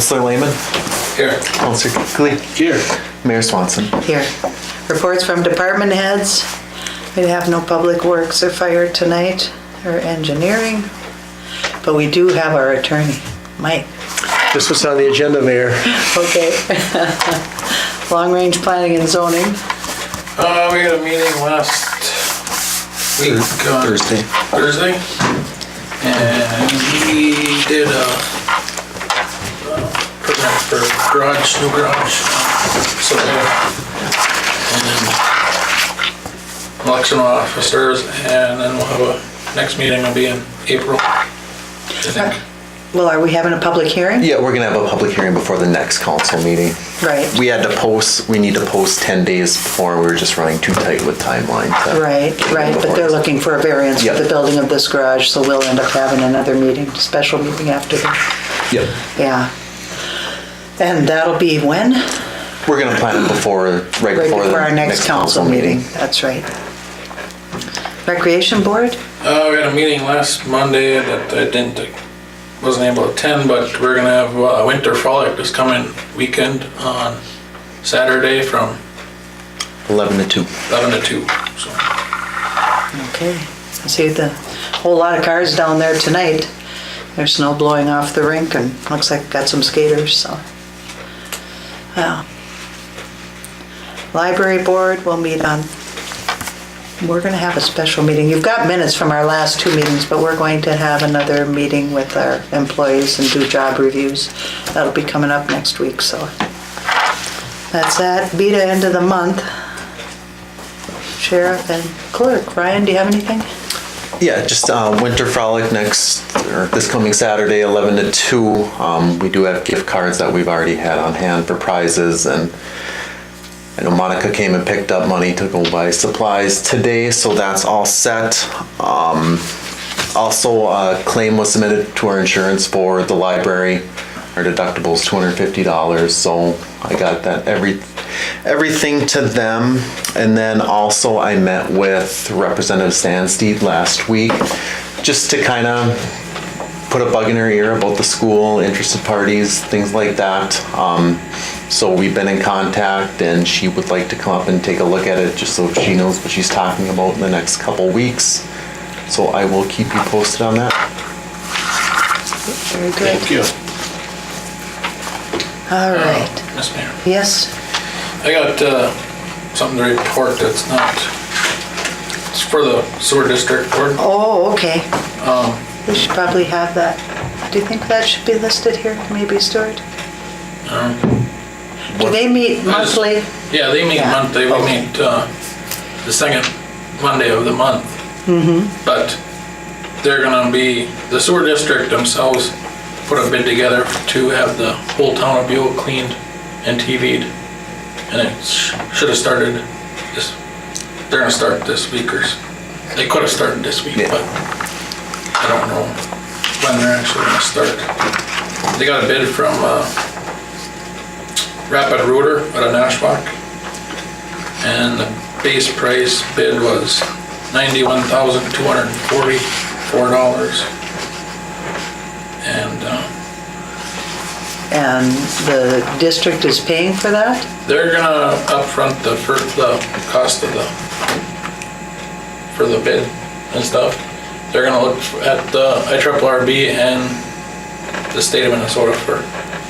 Counselor Lehman? Here. Counselor Glee? Here. Mayor Swanson? Here. Reports from department heads. We have no public works or fire tonight, or engineering, but we do have our attorney, Mike. This was on the agenda, Mayor. Okay. Long-range planning and zoning. We had a meeting last week on Thursday, and we did a permit for garage, new garage, so and election officers, and then we'll have next meeting will be in April, I think. Well, are we having a public hearing? Yeah, we're gonna have a public hearing before the next council meeting. Right. We need to post 10 days before, we were just running too tight with timeline. Right, but they're looking for a variance for Yep. the building of this garage, so we'll end up having another meeting, special meeting after that. Yep. Yeah. And that'll be when? We're gonna plan it Right before the our next council meeting. That's right. Recreation Board? We had a meeting last Monday that I wasn't able to attend, but we're gonna have a winter frolic this coming weekend on Saturday from 11 to 2. 11 to 2. So Okay. I see the whole lot of cars down there tonight. There's snow blowing off the rink and looks like got some skaters, so. Well. Library Board will meet on, we're gonna have a special meeting. You've got minutes from our last 2 meetings, but we're going to have another meeting with our employees and do job reviews. That'll be coming up next week, so. That's that. Beta end of the month. Sheriff and clerk. Ryan, do you have anything? Yeah, just winter frolic this coming Saturday, 11 to 2. We do have gift cards that we've already had on hand for prizes, and I know Monica came and picked up money to go buy supplies today, so that's all set. Also, a claim was submitted to our insurance for the library. Our deductible is $250, so I got that everything to them. And then also I met with Representative Stansteed last week, just to kind of put a bug in her ear about the school, interested parties, things like that. So we've been in contact, and she would like to come up and take a look at it, just so she knows what she's talking about in the next couple weeks. So I will keep you posted on that. Very good. thank you. All right. Yes, Mayor. Yes? I got something to report that's not, it's for the sewer district board. Oh, okay. We should probably have that. Do you think that should be listed here, maybe, Stuart? Do they meet monthly? Yeah, they meet Yeah. monthly. We meet the second Monday of the month. But they're gonna be, the sewer district themselves put a bid together to have the whole town of Buhl cleaned and TV'd. And it should have started they're gonna start this week, or they could have started this week, Yeah. but I don't know when they're actually gonna start. They got a bid from Rapid Rooter out of Nashwauk, and the base price bid was $91,244. And the district is paying for that? They're gonna upfront the cost of for the bid and stuff. They're gonna look at the IRRB and the state of Minnesota for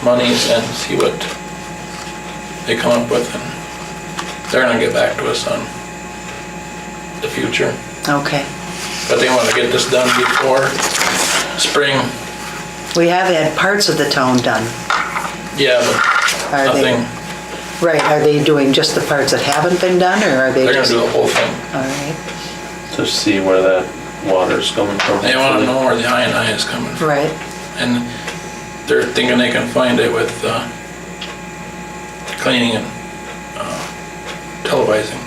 monies and see what they come up with, and they're gonna get back to us on the future. Okay. But they want to get this done before spring. We have had parts of the town done. Yeah, but Are they? nothing. Right, are they doing just the parts that haven't been done, or are they They're gonna just? do the whole thing. All right, To see where that water's coming from. They want to know where the I&I is coming from. right. And they're thinking they can find it with cleaning and televising.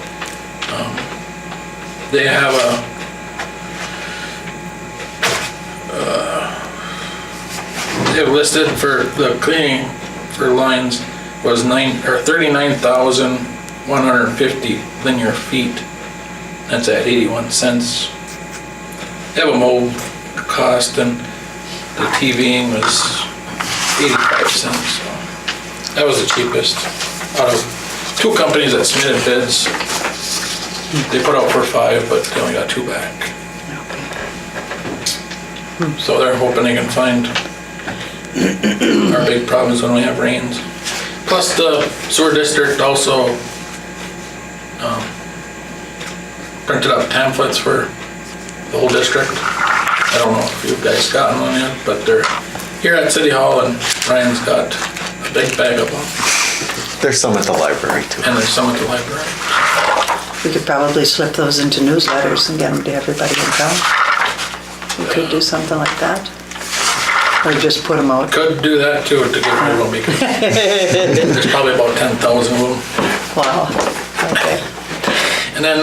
They have they have listed for the cleaning for lines was 39,150 linear feet. That's at 81 cents. They have a mold cost, and the TVing was 85 cents. So that was the cheapest out of 2 companies that submitted bids. They put out for 5, but they only got 2 back. So they're hoping they can find our big problems when we have rains. Plus the sewer district also printed up pamphlets for the whole district. I don't know if you guys gotten one yet, but they're here at City Hall and Ryan's got a big bag of them. There's some at the library too. And there's some at the library. We could probably slip those into newsletters and get them to everybody in town. We could do something like that. Or just put them out. Could do that too to give people because there's probably about 10,000 of them. Wow, okay. And then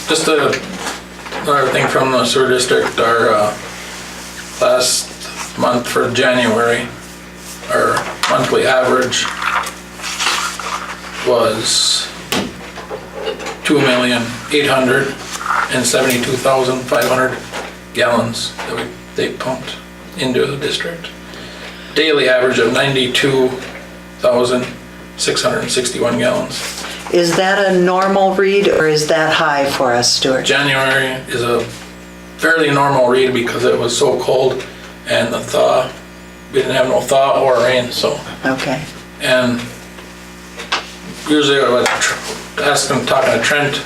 just another thing from the sewer district, our last month for January, our monthly average was 2,872,500 gallons that they pumped into the district. Daily average of 92,661 gallons. Is that a normal read or is that high for us, Stuart? January is a fairly normal read because it was so cold and the thaw, we didn't have no thaw or rain, so. Okay, And usually I would ask them, talking to Trent,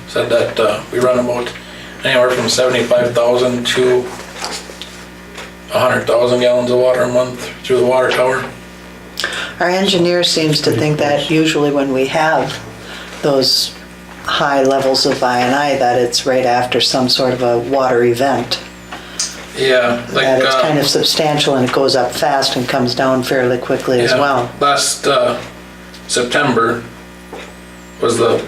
said that we run about anywhere from 75,000 to 100,000 gallons of water a month through the water tower. our engineer seems to think that usually when we have those high levels of I&I, that it's right after some sort of a water event. Yeah, like That it's kind of substantial and it goes up fast and comes down fairly quickly as well. Last September was the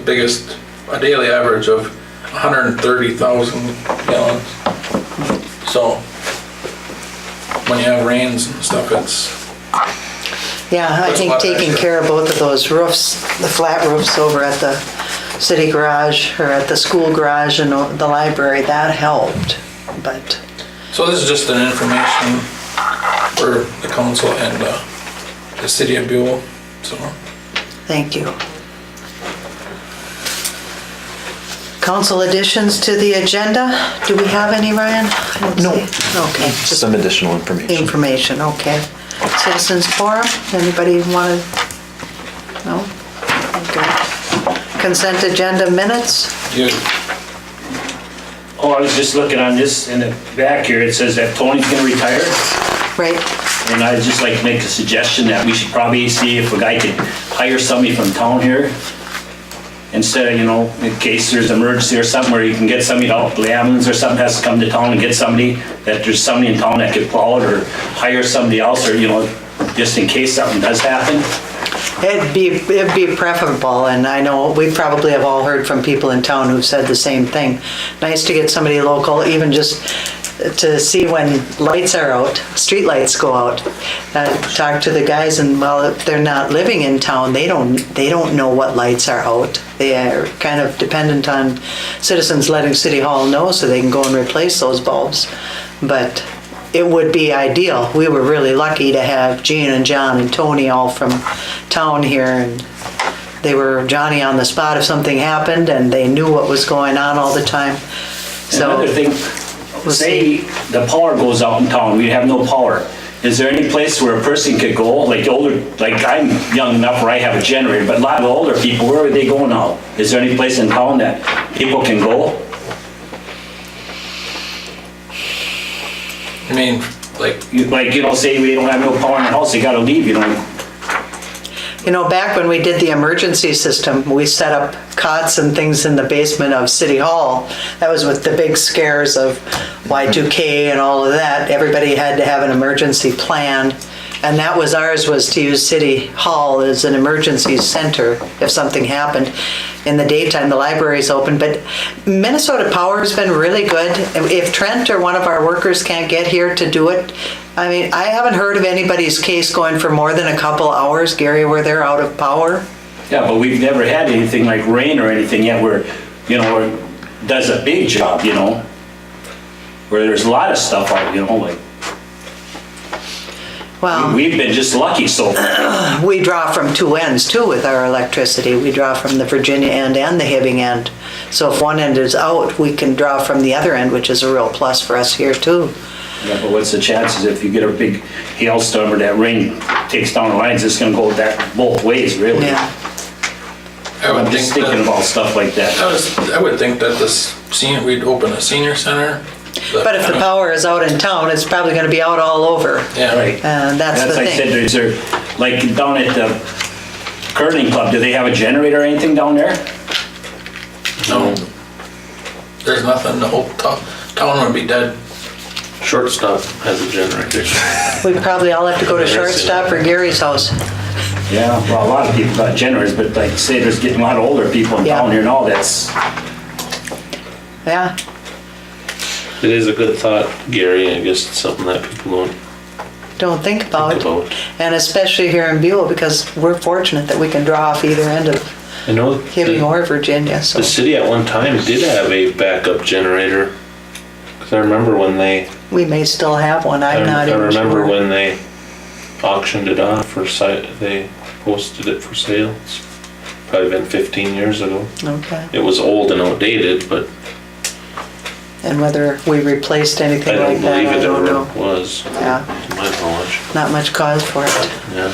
biggest, a daily average of 130,000 gallons. So when you have rains and stuff, it's. Yeah, I That's a think lot taking extra. care of both of those roofs, the flat roofs over at the city garage or at the school garage and the library, that helped, but. So this is just an information for the council and the city of Buhl, so. Thank you. Council additions to the agenda? Do we have any, Ryan? I don't No. see. Okay, just Some additional information. information, okay. Citizens forum, anybody want to? No? Okay. Consent agenda minutes? You, Oh, I was just looking on this, in the back here, it says that Tony's gonna retire, Right, and I'd just like to make a suggestion that we should probably see if a guy could hire somebody from town here, instead of, in case there's an emergency or something, where you can get somebody out, the ambulance or something has to come to town and get somebody, that there's somebody in town that could plow it, or hire somebody else, or, just in case something does happen. it'd be preferable, and I know we probably have all heard from people in town who've said the same thing. Nice to get somebody local, even just to see when lights are out, street lights go out. Talk to the guys, and well, if they're not living in town, they don't know what lights are out. They are kind of dependent on citizens letting City Hall know so they can go and replace those bulbs. But it would be ideal. We were really lucky to have Jean and John and Tony all from town here, and they were Johnny on the spot if something happened, and they knew what was going on all the time. Another So, thing, say the power goes out in town, we have no power. Is there any place where a person could go, like I'm young enough where I have a generator, but a lot of older people, where would they go now? Is there any place in town that people can go? I mean, like, Say we don't have no power in the house, they gotta leave, back when we did the emergency system, we set up cots and things in the basement of City Hall. That was with the big scares of Y2K and all of that. Everybody had to have an emergency plan. And that was ours, was to use City Hall as an emergency center if something happened. In the daytime, the library's open, but Minnesota Power's been really good. If Trent or one of our workers can't get here to do it, I mean, I haven't heard of anybody's case going for more than a couple hours, Gary, where they're out of power. Yeah, but we've never had anything like rain or anything yet where, where it does a big job, where there's a lot of stuff out, like. Well, We've been just lucky so far. we draw from two ends too with our electricity. We draw from the Virginia end and the Hibbing end. So if one end is out, we can draw from the other end, which is a real plus for us here too. Yeah, but what's the chances if you get a big hailstorm or that rain takes down the lines, it's gonna go that both ways, really? Yeah, I would I'm just think thinking that, about stuff like that. I would think that we'd open a senior center. but if the power is out in town, it's probably gonna be out all over. Yeah. Right. And that's the like I said, thing. is there, like down at the curling club, do they have a generator or anything down there? No. There's nothing, the whole town would be dead. Shortstop has a generator. We probably all have to go to Shortstop or Gary's house. Yeah, well, a lot of people got generators, but like say there's getting a lot of older people in Yeah. town here and all, that's, Yeah, It is a good thought, Gary. I guess it's something that people don't think about don't it. think about. And especially here in Buhl, because we're fortunate that we can draw off either end of I know Hibbing or Virginia, so. the city at one time did have a backup generator. 'Cause I remember when We may still have one, I'm not I even remember sure. when they auctioned it off for they posted it for sale. It's probably been 15 years ago. Okay, It was old and outdated, but and whether we replaced I anything don't like that, believe I it don't ever know. was, Yeah, to my knowledge. not much cause for it. Yeah.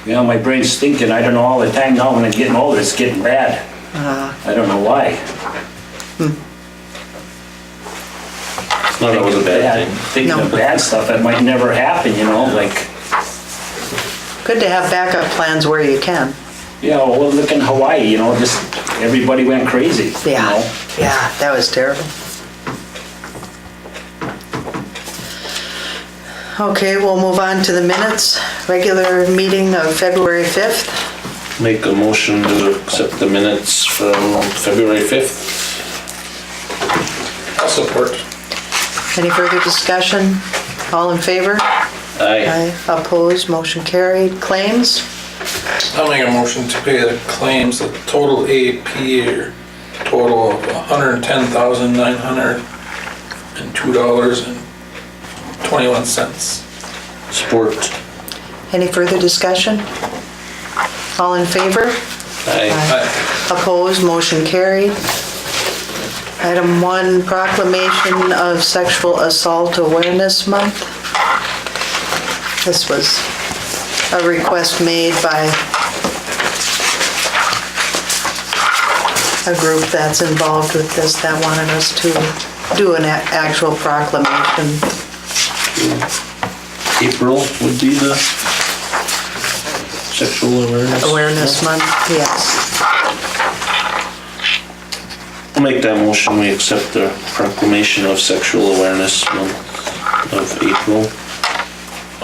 you know, my brain's thinking, I don't know, all the time now when I'm getting older, it's getting bad. I don't know why. It's not always a bad thing. Thinking No. of bad stuff that might never happen, you know, like, Good to have backup plans where you can. you know, well, look in Hawaii, you know, just everybody went crazy, you Yeah, know? yeah, that was terrible. Okay, we'll move on to the minutes. Regular meeting of February 5th. Make a motion to accept the minutes from February 5th. I'll support. Any further discussion? All in favor? Aye. Opposed, motion carried. Claims? I'll make a motion to pay the claims, the total AP or total of $110,902.21. Support. Any further discussion? All in favor? Aye. Aye. Opposed, motion carried. Item 1, proclamation of Sexual Assault Awareness Month. This was a request made by a group that's involved with this that wanted us to do an actual proclamation. April would be the sexual awareness. Awareness Month, yes. I'll make that motion. We accept the proclamation of Sexual Awareness Month of April.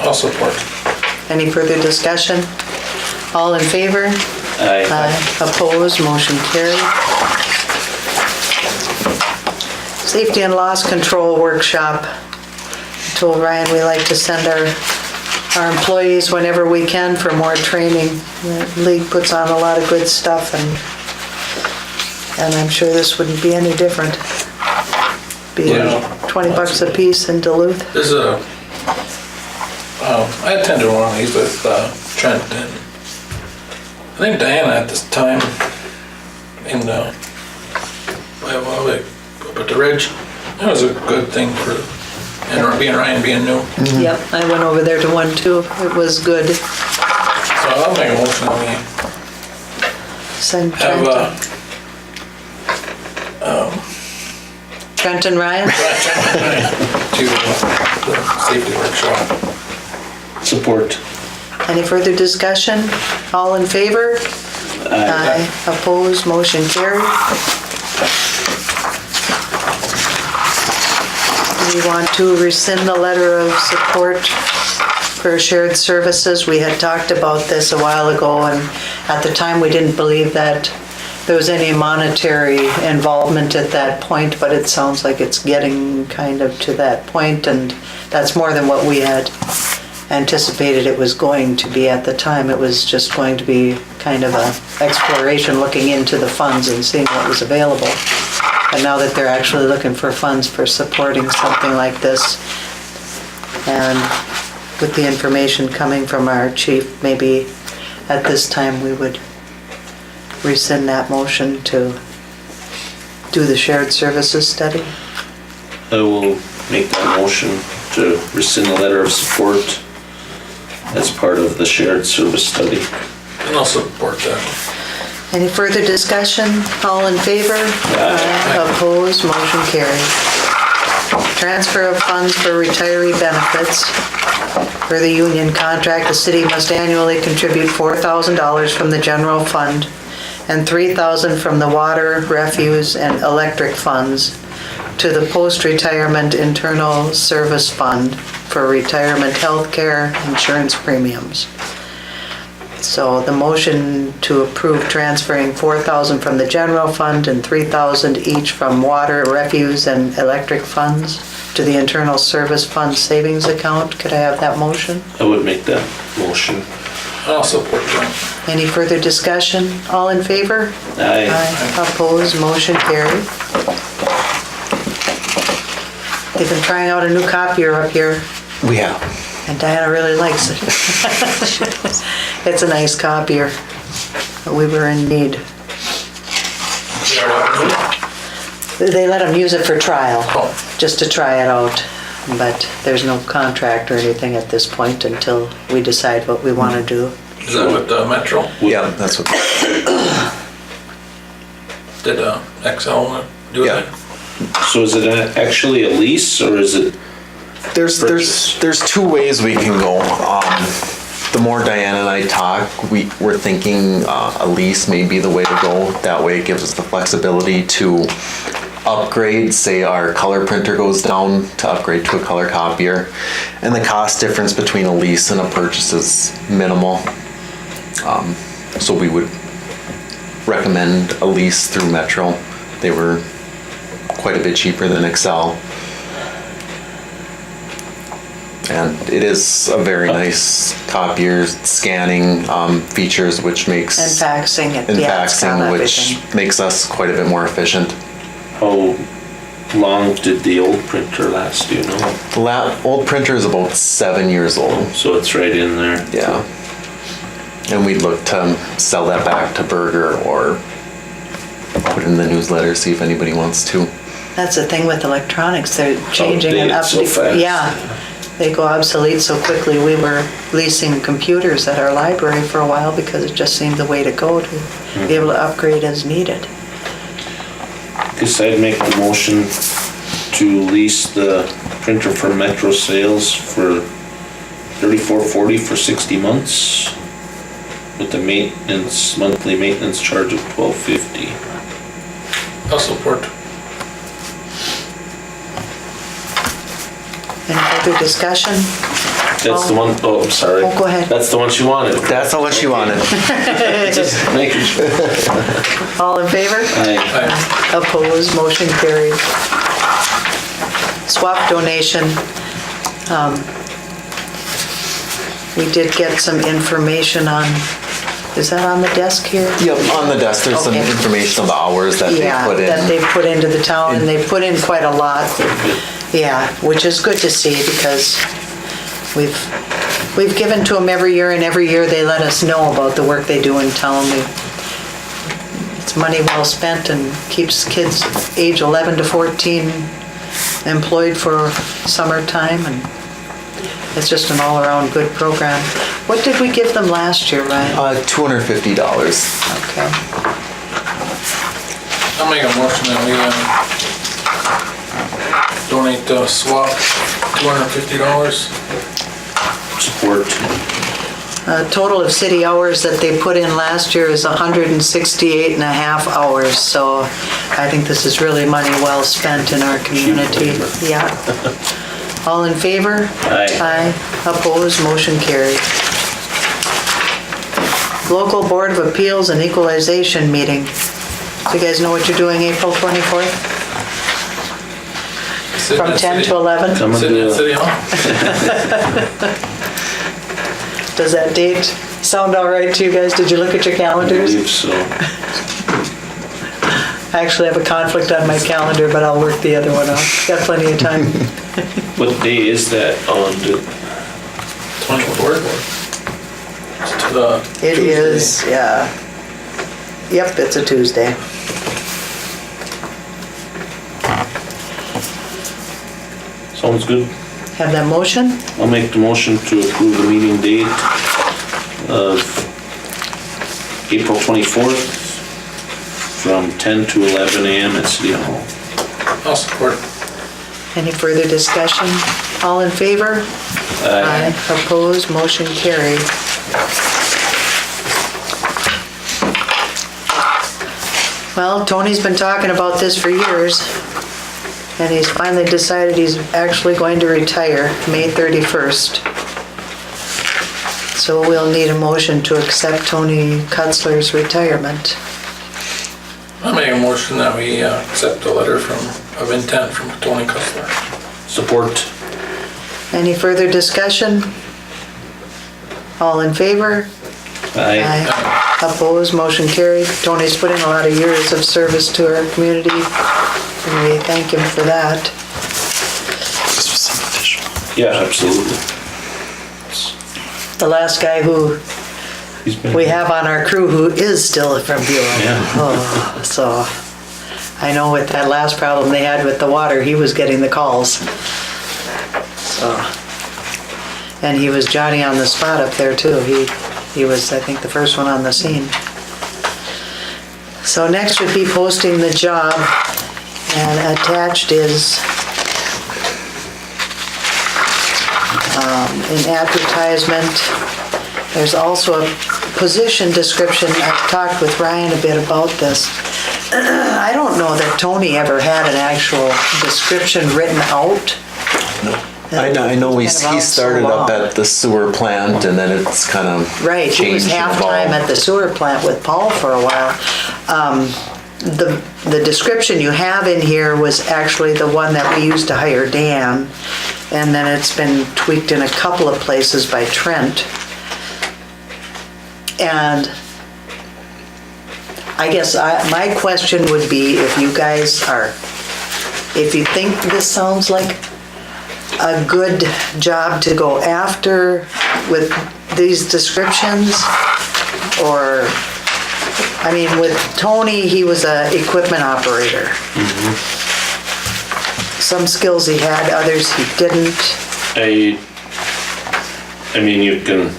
I'll support. Any further discussion? All in favor? Aye. Opposed, motion carried. Safety and Loss Control Workshop. I told Ryan we like to send our employees whenever we can for more training. The league puts on a lot of good stuff and I'm sure this wouldn't be any different. Be Yeah. $20 a piece in Duluth. This is I attended one of these with Trent and I think Diana at this time in up at the ridge. That was a good thing for, and Ryan being new. Yep, I went over there to one too. It was good. So I'll make a motion that we Send have Trent and Ryan? to the safety workshop. Support. Any further discussion? All in favor? Aye. Opposed, motion carried. We want to rescind the letter of support for shared services. We had talked about this a while ago, and at the time, we didn't believe that there was any monetary involvement at that point, but it sounds like it's getting kind of to that point, and that's more than what we had anticipated it was going to be at the time. It was just going to be kind of a exploration, looking into the funds and seeing what was available. And now that they're actually looking for funds for supporting something like this, And with the information coming from our chief, maybe at this time we would rescind that motion to do the shared services study. I will make that motion to rescind the letter of support as part of the shared service study. And I'll support that. Any further discussion? All in favor? Aye. Opposed? Motion carried. Transfer of funds for retiree benefits. For the union contract, the city must annually contribute $4,000 from the general fund and $3,000 from the water, refuse, and electric funds to the post-retirement internal service fund for retirement health care insurance premiums. So the motion to approve transferring $4,000 from the general fund and $3,000 each from water, refuse, and electric funds to the internal service fund savings account. Could I have that motion? I would make that motion. I'll support that. Any further discussion? All in favor? Aye. Opposed? Motion carried. They've been trying out a new copier up here, We have. and Diana really likes it. It's a nice copier. We were in need. They let them use it for trial, just to try it out. But there's no contract or anything at this point until we decide what we want to do. Is that with the Metro? Yeah, that's what. Did Excel do Yeah. it? So is it actually a lease or is it? There's two ways we can go. The more Diana and I talk, we're thinking a lease may be the way to go. That way it gives us the flexibility to upgrade, say our color printer goes down, to upgrade to a color copier. And the cost difference between a lease and a purchase is minimal. So we would recommend a lease through Metro. They were quite a bit cheaper than Excel. And it is a very nice copier, scanning features, which makes... And faxing it. And Yeah, it's got faxing, which everything. makes us quite a bit more efficient. How long did the old printer last, do you know? The old printer is about 7 years old. So it's right in there. Yeah. And we'd look to sell that back to Burger or put it in the newsletter, see if anybody wants to. That's the thing with electronics, they're changing and Outdated so fast. Yeah, they go obsolete so quickly. We were leasing computers at our library for a while because it just seemed the way to go, to be able to upgrade as needed. Guess I'd make the motion to lease the printer from Metro Sales for $34.40 for 60 months with the monthly maintenance charge of $12.50. I'll support. Any further discussion? That's the one, oh, I'm sorry. Oh, go ahead. That's the one she wanted. That's all what she wanted. Just making sure. All in favor? Aye. Opposed, motion carried. Swap donation. We did get some information on, is that on the desk here? Yep, on the desk, there's some Okay. information of the hours that they put in. Yeah, that they put into the town, and they put in quite a lot. Yeah, which is good to see because we've given to them every year, and every year they let us know about the work they do in town. It's money well spent and keeps kids age 11 to 14 employed for summertime, and it's just an all-around good program. What did we give them last year, Ryan? $250. Okay. I'll make a motion that we donate the swap $250. Support. Total of city hours that they put in last year is 168 and a half hours, so I think this is really money well spent in our community. Yeah. All in favor? Aye. Aye. Opposed, motion carried. Local Board of Appeals and Equalization meeting. Do you guys know what you're doing April 24th? From 10 to 11? Come and Sitting do in it. City Hall. Does that date sound all right to you guys? Did you look at your I calendars? believe so. I actually have a conflict on my calendar, but I'll work the other one out. Got plenty of time. What day is that on? 24th. It is, yeah. Yep, it's a Tuesday. Sounds good. Have that motion? I'll make the motion to approve the meeting date of April 24th from 10 to 11 a.m. at City Hall. I'll support. Any further discussion? All in favor? Aye. Opposed, motion carried. Well, Tony's been talking about this for years, and he's finally decided he's actually going to retire May 31st. So we'll need a motion to accept Tony Kutzler's retirement. I make a motion that we accept the letter of intent from Tony Kutzler. Support. Any further discussion? All in favor? Aye. Opposed, motion carried. Tony's put in a lot of years of service to our community, and we thank him for that. This was some official. Yeah, absolutely. The last guy who He's been. we have on our crew who is still from Buhl. Yeah. Oh, so I know with that last problem they had with the water, he was getting the calls. So, and he was Johnny on the spot up there too. He was, I think, the first one on the scene. So next would be posting the job, and attached is an advertisement. There's also a position description. I've talked with Ryan a bit about this. I don't know that Tony ever had an actual description written out. I know he It's been around so started up long. at the sewer plant and then it's kind of Right, he was changed and half-time evolved. at the sewer plant with Paul for a while. The description you have in here was actually the one that we used to hire Dan, and then it's been tweaked in a couple of places by Trent. And I guess my question would be if you guys if you think this sounds like a good job to go after with these descriptions, or, I mean, with Tony, he was a equipment operator. Some skills he had, others he didn't. I mean, you can,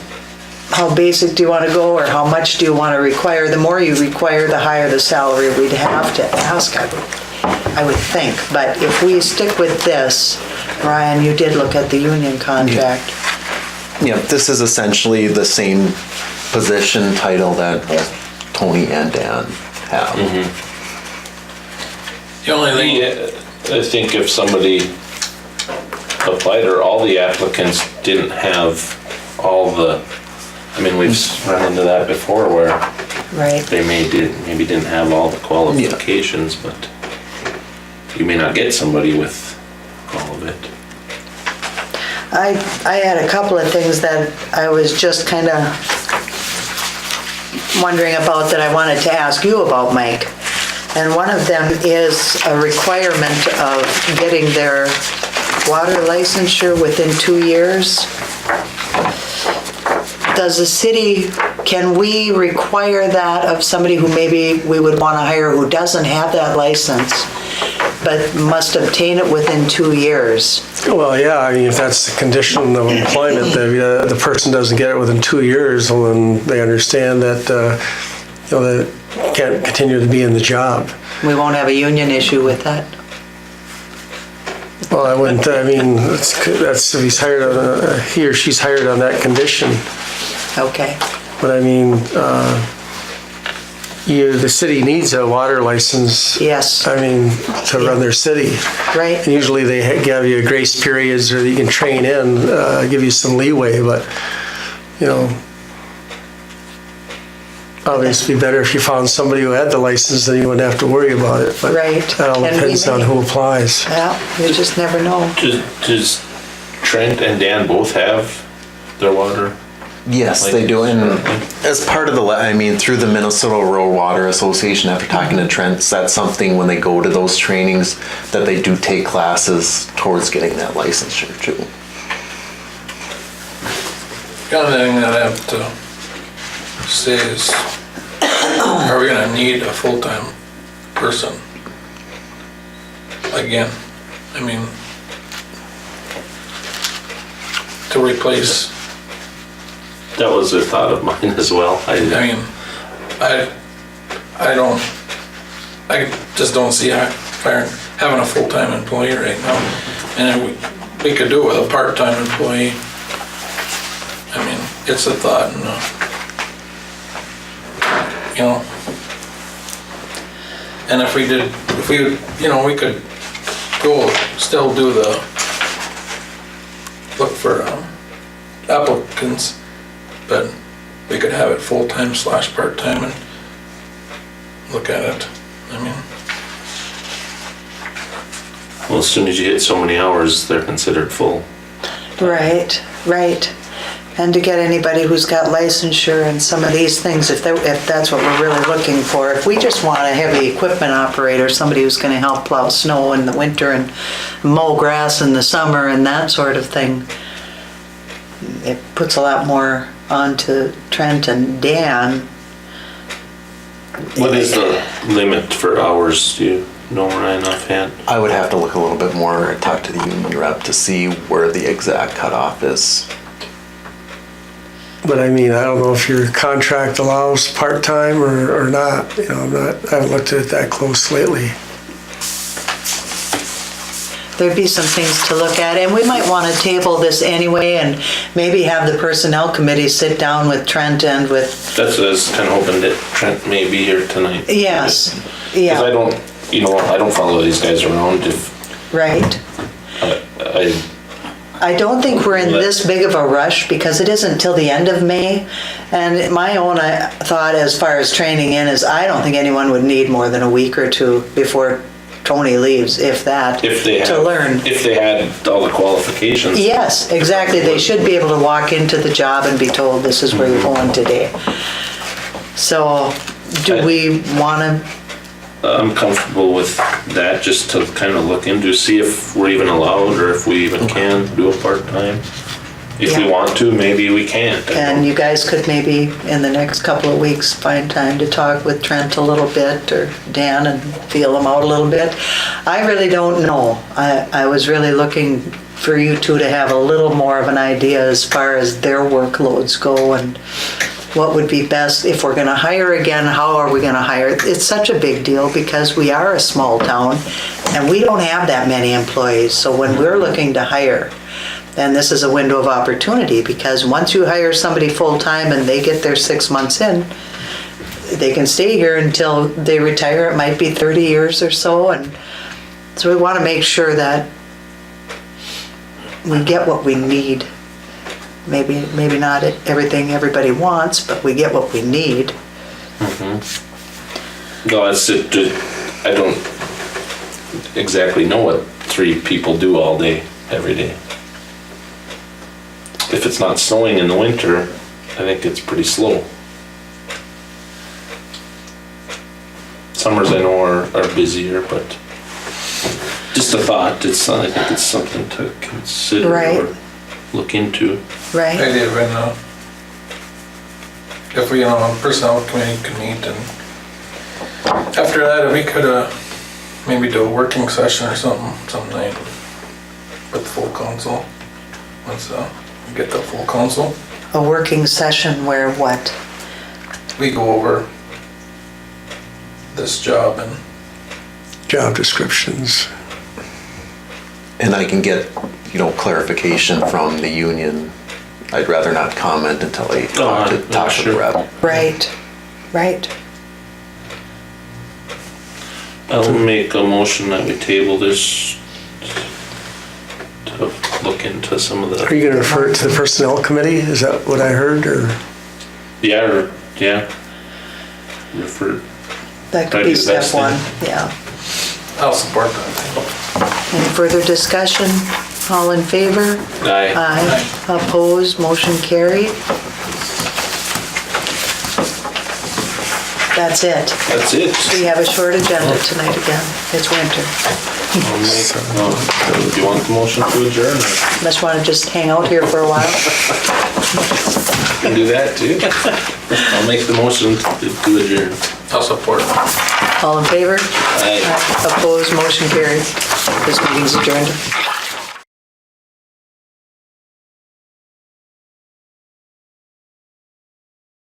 How basic do you want to go, or how much do you want to require? The more you require, the higher the salary we'd have to ask, I would think. But if we stick with this, Ryan, you did look at the union contract. Yeah, this is essentially the same position title that both Tony and Dan have. The only thing, I think if somebody applied or all the applicants didn't have all the, I mean, we've run into that before where Right. they maybe didn't have all the qualifications, but you may not get somebody with all of it. I had a couple of things that I was just kind of wondering about that I wanted to ask you about, Mike. And one of them is a requirement of getting their water licensure within 2 years. Does the city, can we require that of somebody who maybe we would want to hire who doesn't have that license, but must obtain it within 2 years? Well, yeah, I mean, if that's the condition of employment, that the person doesn't get it within 2 years, well, then they understand that, that can't continue to be in the job. We won't have a union issue with that? Well, I wouldn't, I mean, that's if he's hired on, he or she's hired on that condition. Okay. But I mean, the city needs a water license. Yes. I mean, to run their city. Right. And usually they give you grace periods or you can train in, give you some leeway, but, obviously better if you found somebody who had the license, then you wouldn't have to worry about it. But Right. that all And we depends on may. who applies. Well, you just never know. Does Trent and Dan both have their water Yes, they do, and as part of through the Minnesota Rural Water Association, after talking to Trent, that's something when they go to those trainings, that they do take classes towards getting that licensure too. The only thing that I have to say is, are we gonna need a full-time person? Again, I mean, to replace, That was a thought of mine as well. I mean, I just don't see having a full-time employee right now. And we could do it with a part-time employee. I mean, it's a thought, and, you know. And if we could still do look for applicants, but we could have it full-time / part-time and look at it. I mean, Well, as soon as you hit so many hours, they're considered full. Right, right. And to get anybody who's got licensure and some of these things, if that's what we're really looking for. If we just want a heavy equipment operator, somebody who's gonna help plow snow in the winter and mow grass in the summer and that sort of thing, it puts a lot more onto Trent and Dan. What is the limit for hours? Do you know, Ryan, offhand? I would have to look a little bit more, talk to the union rep to see where the exact cutoff is. But I mean, I don't know if your contract allows part-time or not, you know, I haven't looked at it that close lately. There'd be some things to look at, and we might want to table this anyway and maybe have the personnel committee sit down with Trent and with, That's what I was kind of hoping that Trent may be here tonight. yes, Because I yeah, don't follow these guys around. If right. I don't think we're in this big of a rush because it isn't till the end of May. And my own thought as far as training in is I don't think anyone would need more than a week or two before Tony leaves, if that, to learn. If they had all the qualifications. Yes, exactly. They should be able to walk into the job and be told this is where you're going today. So do we want to? I'm comfortable with that, just to kind of look into, see if we're even allowed or if we even can do a part-time. If we Yeah. want to, maybe we can't. And you guys could maybe, in the next couple of weeks, find time to talk with Trent a little bit, or Dan, and feel him out a little bit. I really don't know. I was really looking for you two to have a little more of an idea as far as their workloads go, and what would be best. If we're gonna hire again, how are we gonna hire? It's such a big deal because we are a small town, and we don't have that many employees. So when we're looking to hire, and this is a window of opportunity, because once you hire somebody full-time and they get their 6 months in, they can stay here until they retire. It might be 30 years or so. And so we want to make sure that we get what we need. Maybe not everything everybody wants, but we get what we need. No, that's it. I don't exactly know what 3 people do all day, every day. If it's not snowing in the winter, I think it's pretty slow. Summers I know are busier, but just a thought. I think it's something to consider Right. or look into. Right? idea of when, if we, personnel committee could meet, and after that, we could, maybe do a working session or something, some night with full council. Once, we get the full council, A working session where what? we go over this job and Job descriptions. And I can get, clarification from the union. I'd rather not comment until I talk to the sure. rep. Right, right. I'll make a motion that we table this to look into some of Are the. you gonna refer it to the personnel committee? Is that what I heard, or? Yeah. Refer. That could That'd be be the step best thing. one, yeah. I'll support that. Any further discussion? All in favor? Aye. Aye. Opposed, motion carried. That's it. That's it. We have a short agenda tonight again. It's winter. Do you want the motion to adjourn? Or Unless you want to just hang out here for a while. you can do that too. I'll make the motion to adjourn. I'll support. All in favor? Aye. Opposed, motion carried. This meeting's adjourned.